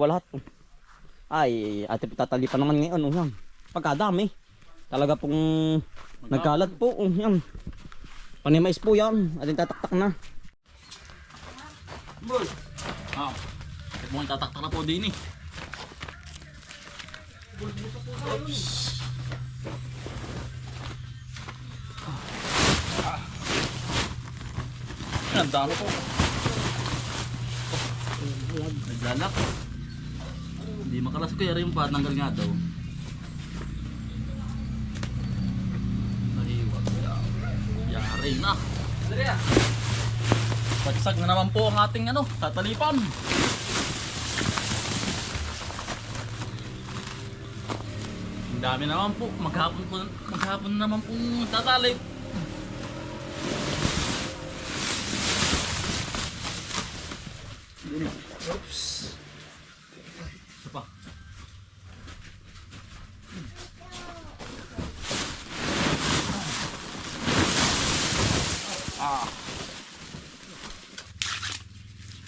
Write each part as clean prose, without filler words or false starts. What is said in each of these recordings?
dalawa lahat. Ay, ate tatalipan naman ngayon. Yan. Pagkadami. Talaga pong nagkalat po. Yan. Panimais po yan. Ating tataktak na. Boy! Mukhang tataktak na po din eh. Oops! Ang dami po. Naglalak. Hindi makalas ko yari yung patanggal nga daw. Nahiwag. Yari na. Pagsag na naman po ang ating tatalipan. Ang dami naman po. Maghapon naman pong tatalip. Oops. Isa pa.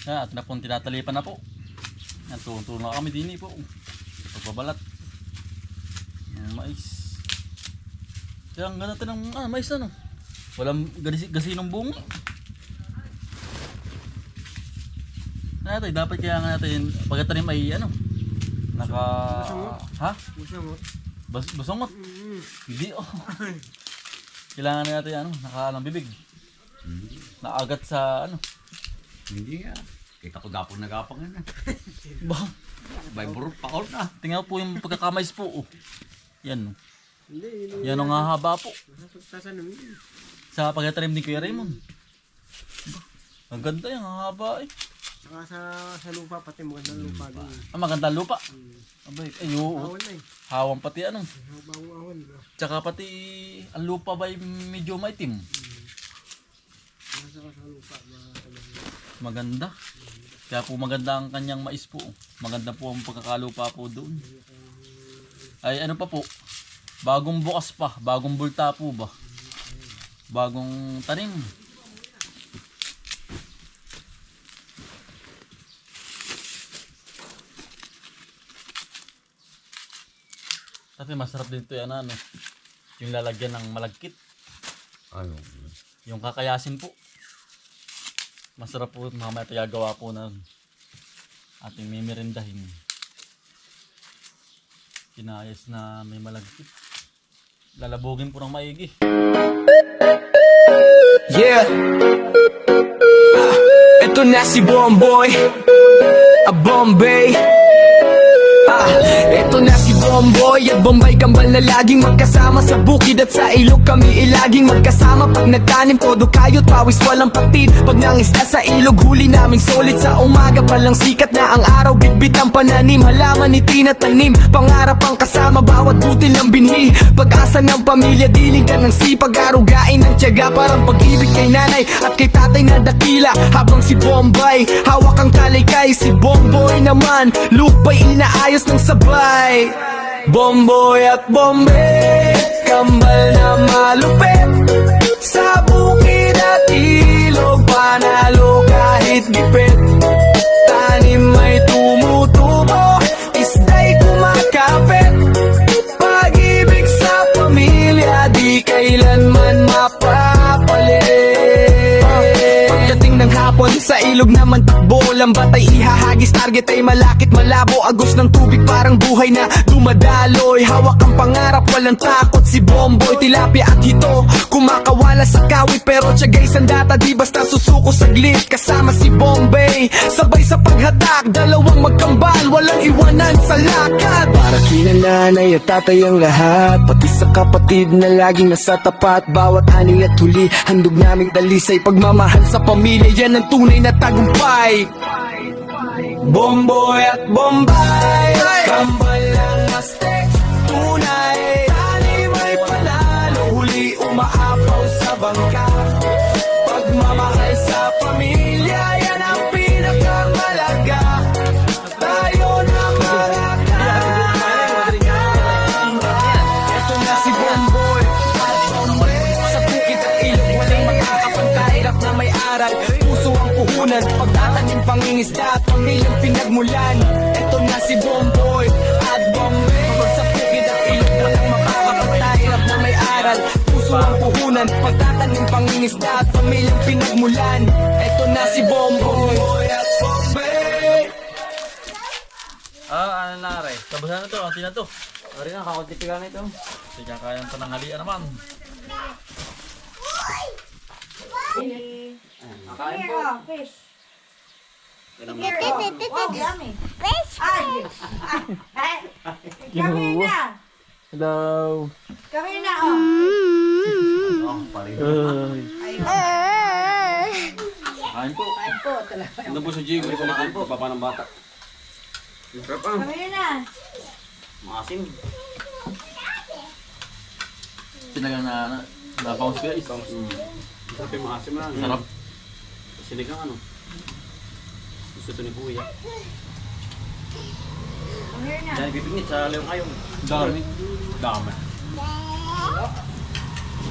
At na pong tinatalipan na po. Yan, tuwang-tuwang na kami din po. Pagbabalat. Yan, mais. Kaya ang ganda natin ng mais walang gasinong bunga. Natin, dapat kaya nga natin pagkatanim ay naka... Ha? Busungot? Hindi Kailangan natin naka bibig. Naagat sa Hindi nga. Kita ko gapang na gapang yan. Ba? Bay burot pa out na. Tingnan po yung pagkakamais po. Yan. Yan ang haba po. Sa pagkatanim ni Kuya Raymond. Ang ganda yung haba eh. Saka sa lupa, pati magandang lupa din. Magandang lupa. Abay, Awan na hawang pati Bagong awan. Tsaka pati ang lupa ba medyo maitim. Saka sa lupa, Maganda. Kaya po maganda ang kanyang mais po. Maganda po ang pagkakalupa po doon. Ay pa po. Bagong bukas pa. Bagong bulta po ba. Bagong tanim. Tapi masarap din ito yan yung lalagyan ng malagkit. Ano? Yung kakayasin po. Masarap po mamaya tagagawa po na ating mimirindahin. Kinayas na may malagkit. Lalabugin po ng maigi. Yeah. Ito na si Bomboy, a Bombay. Ito na si Bomboy at Bombay Kambal na laging magkasama sa bukid at sa ilog kami ilaging magkasama. Pag nagtanim todo kayo't pawis walang patid. Pag nangisda sa ilog huli naming solid sa umaga palang sikat na ang araw. Bitbit ang pananim, halaman ni tinatanim. Pangarap ang kasama bawat butil ng binhi. Pag-asa ng pamilya diling ka ng sipag. Arugain ng tiyaga parang pag-ibig kay nanay at kay tatay na dakila. Habang si Bombay hawak ang kalaykay, si Bomboy naman lupay inaayos ng sabay. Bomboy at Bombay, kambal na malupit. Sa bukid at ilog, panalo kahit gipit. Tanim may tumutubo, isda'y kumakapit. Pag-ibig sa pamilya, di kailanman mapapalit. Pagdating ng hapon, sa ilog naman takbo. Lambat ay ihahagis, target ay malakit malabo. Agos ng tubig parang buhay na dumadaloy. Hawak ang pangarap, walang takot si Bomboy. Tilapia at hito, kumakawala sa kawit. Pero tiyagay sandata, di basta susuko saglit. Kasama si Bombay, sabay sa paghatak. Dalawang magkambal, walang iwanan sa lakad. Para kina nanay at tatay ang lahat, pati sa kapatid na laging nasa tapat. Bawat ani at huli, handog naming dalisay. Pagmamahal sa pamilya, yan ang tunay na tagumpay. Bomboy at Bombay, kambal ng Aztec, tunay. Tanim ay panalo, huli umaapaw sa bangka. Pagmamahal sa pamilya, yan ang pinakamalaga. Tayo na mga Ito na si Bomboy at Bombay. Sa bukid at ilog, walang makakapantay. Hirap na may aral, puso ang puhunan. Pagtatanim pangingisda at pamilyang pinagmulan. Ito na si Bomboy at Bombay. Sa bukid at ilog na ng mapapakatay. Hirap na may aral, puso ang puhunan. Pagtatanim pangingisda at pamilyang pinagmulan. Eto na si Bomboy at Bombay. Ano na re? Tapos na to, konti na to. Sorry na, kakunti-tiga na ito. Sige, kaya ng pananghalian naman. Kain po. Fish. Ganun Here, po. oh, yummy. Fish. Come here na. Hello. Come here na, oh. Kain po. Kain po, talaga. Ano po sa Jigo? Kumain po. Papa ng bata. Sarap ah. Come here na. Maasim. Sinagang na bounce guys. Sarap yung maasim na. Sarap. Sinigang ano? Gusto ito ni Kuya. Come here na. Yan, bibingit sa leong ayong. Dami. Dami.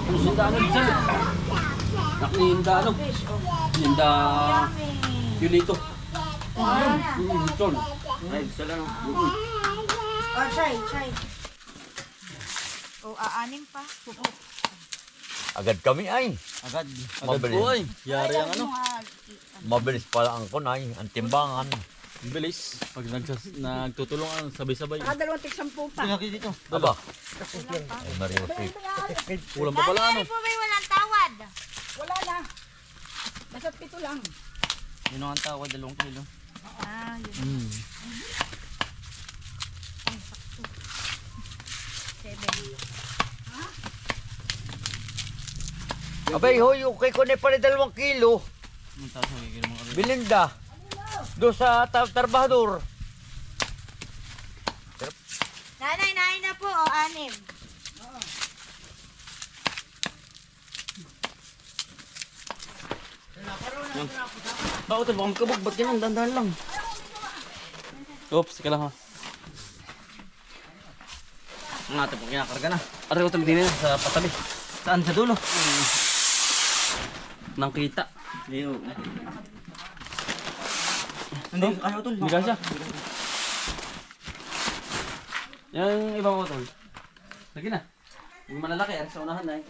Ano sinda ano dyan? Nakininda ano? Fish, oh. Ninda Yummy. Yulito. Come na. Tol. Ay, sala no. Oh, try. Oh, aanim pa. Agad kami ay. Agad. Agad po ay. Yari ang ano. Mabilis pala ang kunay, ang timbangan. Ang bilis. Pag nagtutulungan, sabay-sabay. Dalawang tig-sampu pa. Tingnan kayo dito. Aba. Ay, Mario Sip. Kulang pa pala ano. po may walang tawad. Wala na. Basta 7 lang. Yun ang tawag, 2 kilo. Ah, yun. 7. Abay, hoy, okay ko na pala 2 kilo. Ang taas ng kikilo mga kilo. Bilinda. Doon sa Tarbahador. Nanay, na po, oh, 6. Bakit ito? Baka magkabog. Ba't ganyan? Dandahan lang. Oops, ka lang ha. Ang ating pong kinakarga na. Aray ko din na sa patabi. Saan? Sa dulo? Nang kita. Hindi. Hindi kaya utol. Hindi kasya. Yung ibang utol. Lagi na. Yung malalaki, sa unahan na eh.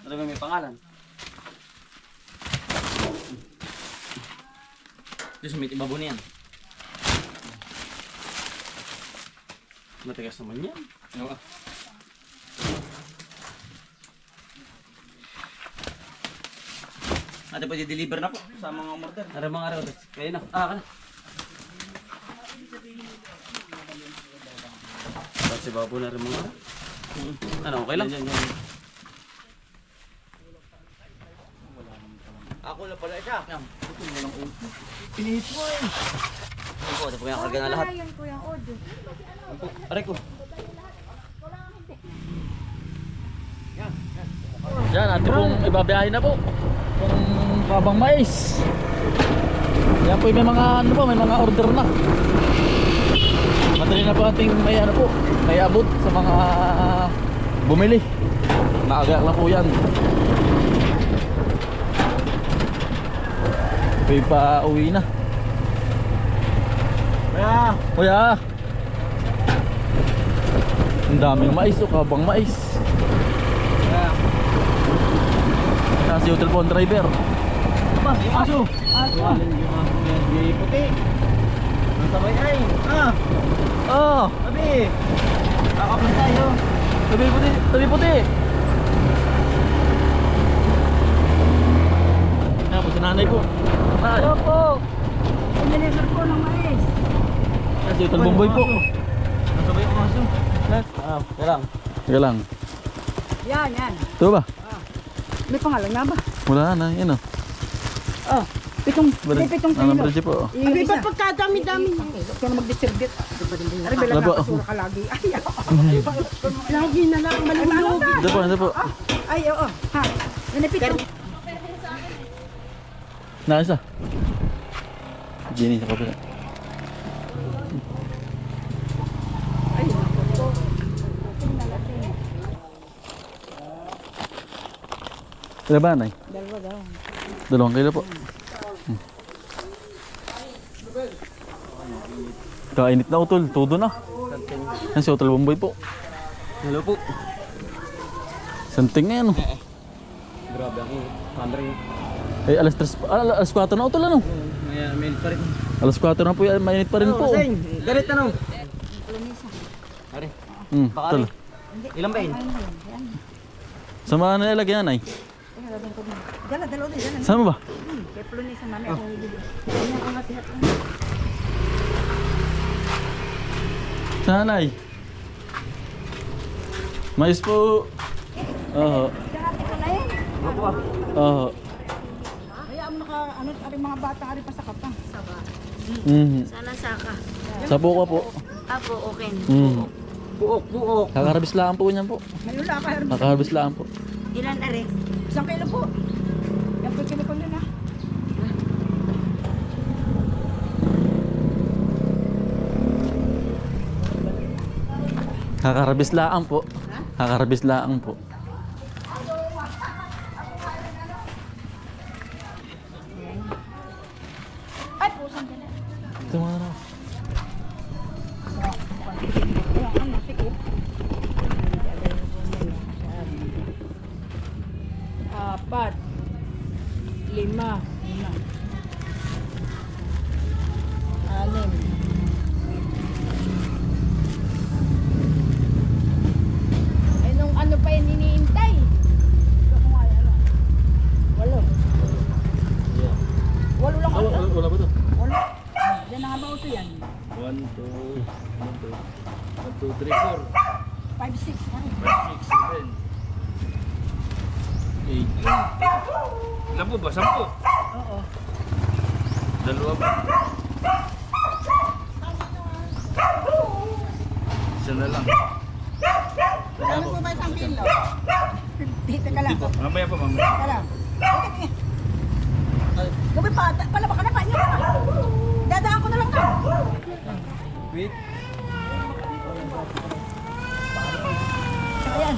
Ano ba may pangalan? Diyos, may ibabo niyan. Matigas naman yan. Ano ka? Ate, pwede deliver na po sa mga order. Ara mga araw. Kaya na. Ah, ka na. Kasi babo na rin mga. Ano, okay lang? Yan. Ako na pala siya. Pinihit mo eh. Ano po, ito po yung karga na lahat. Yan po yung odo. Ano po, aray ko. Yan, ate pong ibabiyahin na po. Kung kabang mais. Yan po may mga ano po, may mga order na. Madali na po ating may ano po, may abot sa mga bumili. Naagak lang po yan. May pa uwi na. Kuya! Ang daming mais o kabang mais. Si hotel po ang driver. Aso! Di puti. Ang sabay ay. Ah! Oh! Sabi! Kakapin tayo. Tabi puti! Yan po si nanay po. Ay! Opo. Deliver po ng mais. Yan si hotel Bomboy po. Nasabay ang aso. Ah, kaya lang. Kaya lang. Yan. Ito ba? May pangalan nga ba? Wala na, yan o. Oh, may 7 kilo. Po. Abi, ba't pagkadami-dami? Ito na mag-distribute. Ari, may Labo. basura ka lagi. Ay, lagi na lang malulog. Ito po. Ay, oo. Ha, may 7. Nasa? Jenny sa kapila. Kaya ba, Nay? 2 kilo po. Kainit na utol, todo na. Yan si Utol Bomboy po. Hello po. Santing na yan. Grabe ang init. Pandering. Eh, alas 3, alas 4 na utol ano? May minute pa rin. Alas 4 na po, mainit pa rin po. Galit na no. Are. Baka Utol. Ilan ba yun? Saan na nilagyan ay? Dala, dala ulit, dala. Saan mo ba? Kaya pulo sa mami ako bibili. Ano ang matihat? Saan ay? Mais po. Oo. Karate ka na yan. Oo. Kaya ang ano, mga bata ari pa sa kapang. Saba. Sana saka. Sa buka po. Apo, okay. Buok. Kakarbis lang po niyan po. Ngayon lang ka. Kakarbis lang po. Ilan are? Isang kilo po. Yan po kilo ko na. Kakarbis lang po. Kakarbis lang po. Ay, pusang ka na. Ito mga na. Apat. Lima. Anim. Eh, nung ano pa yan iniintay? Ito kung ano. Walo. Walo lang ako. Wala ba ito? Walo. Diyan na nga ba ito yan? 1, 2, 3, 4, 5, 6. 5, 6, 7, 8. Ilan po ba? 10? Oo. Dalawa ba? Isa na lang. Ano po ba isang kilo? Dito ka lang. Mamaya pa, mamaya. Ka lang. Gabi pa, palaba ka na pa. Inyo ka na. Dadaan ko na lang ka. Wait. Ayan.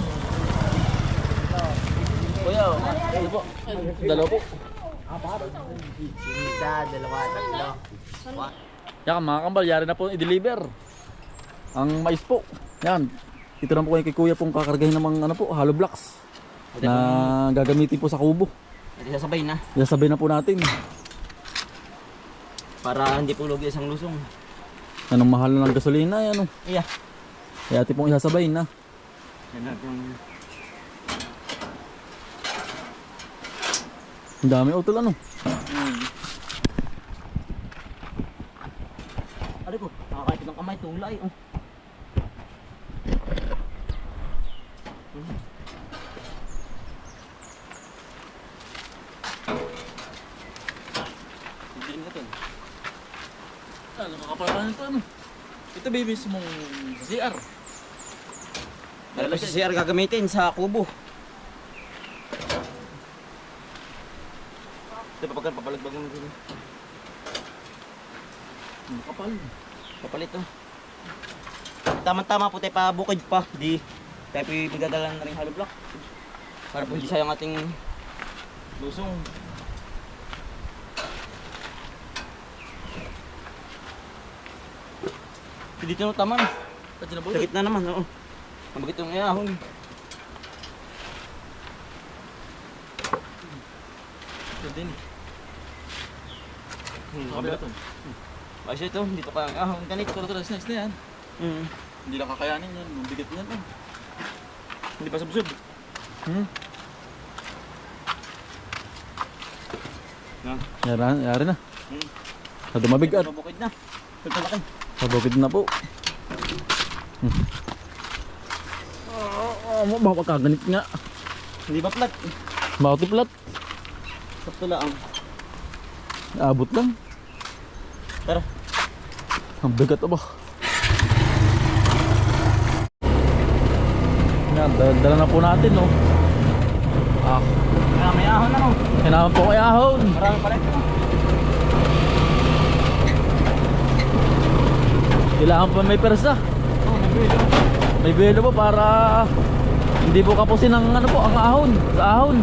Kuya, ano po? Dalawa po. Isa, dalawa, tatlo. Yan mga kambal, yari na po i-deliver ang mais po. Yan. Ito na po kayo kay kuya pong kakargahin ng mga ano po, hollow blocks na gagamitin po sa kubo. Hindi sasabay na. Isasabay na po natin. Para hindi pulog isang lusong. Anong mahal na ng gasolina yan. Ano? Iya. Kaya ati pong isasabay na. Yan natin. Ang dami utol ano. Ano po? Nakakait ng kamay, tulay. Oh. Hindi na ito. Ah, nakakapalaran ito ano. Ito baby mong CR. Dalawa si CR gagamitin sa kubo. Ito papalagbag mo dito. Kapal. Papalit oh. Tama-tama po tayo pa bukid pa. Di tayo pinagdadala na rin hollow block. Para po hindi sayang ating lusong. Dito no tama na. Sa gitna naman, oo. Mabagit yung iahon. Ito din. Kabila to. Ayos ito, dito ka ang ahon ganit. Ito nice na yan. Hindi lang kakayanin yan. Mabigat yan. Oh. Hindi pa subsub. Yari na. Sa dumabigat. Mabukid na. Ito laki. Sa bukid na po. Baka kaganit nga. Hindi ba plat? Bakit plat? Sakto lang. Abot lang. Tara. Ang bigat ba? Yan, dala na po natin no. Ah, May ahon na no. kailangan po kay ahon. Marami pala ito. Kailangan pa may persa. May belo po para hindi po kapusin ang ano po, ang ahon, sa ahon.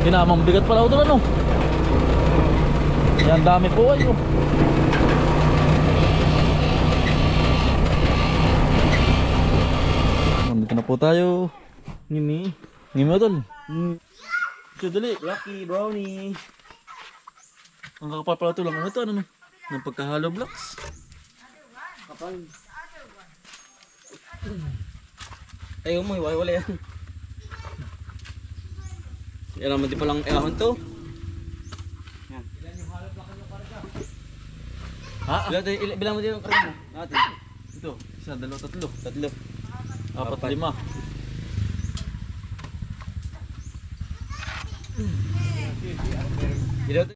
Kinamang bigat pala ito ano. Yan dami po ay oh. Nandito na po tayo. Ngimi. Ngayon mo tol. So dali. Lucky brownie. Ang kakapal pala ito lang. Ano ito? Ano? Ng pagkahalo blocks. Kapal. Ay, umuy, wala yan. Yan naman di palang ahon to. Ha? Bilang mo din yung karamo natin. Ito. Isa, dalawa, tatlo. Tatlo. Apat, Apat. 5. Bilang